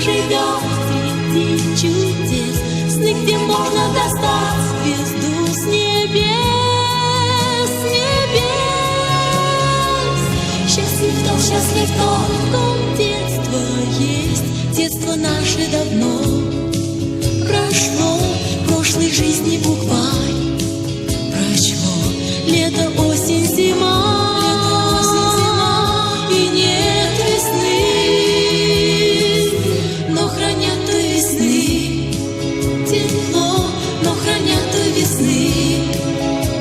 живет среди чудес, сны, где можно достать звезду с небес, с небес. Счастлив тот, в ком детство есть, детство наше давно прошло, прошлой жизни букварь прочло. Лето, осень, зима, и нет весны, но хранят до весны тепло, но хранят до весны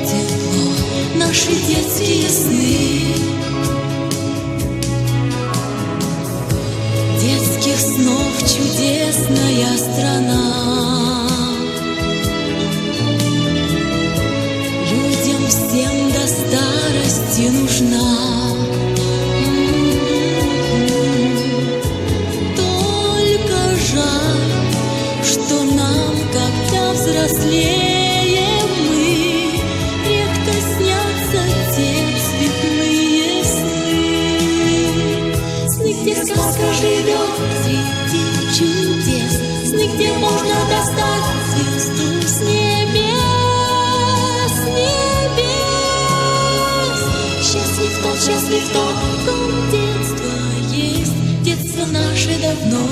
тепло наши детские сны. Детских снов чудесная страна, людям всем до старости нужна. Только жаль, что нам, когда взрослеем мы, редко снятся те цветные сны. Сны, где сказка живет среди чудес, сны, где можно достать звезду с небес, с небес. Счастлив тот, в ком детство есть, детство наше давно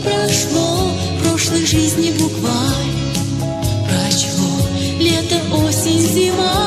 прошло, прошлой жизни букварь прочло. Лето, осень, зима,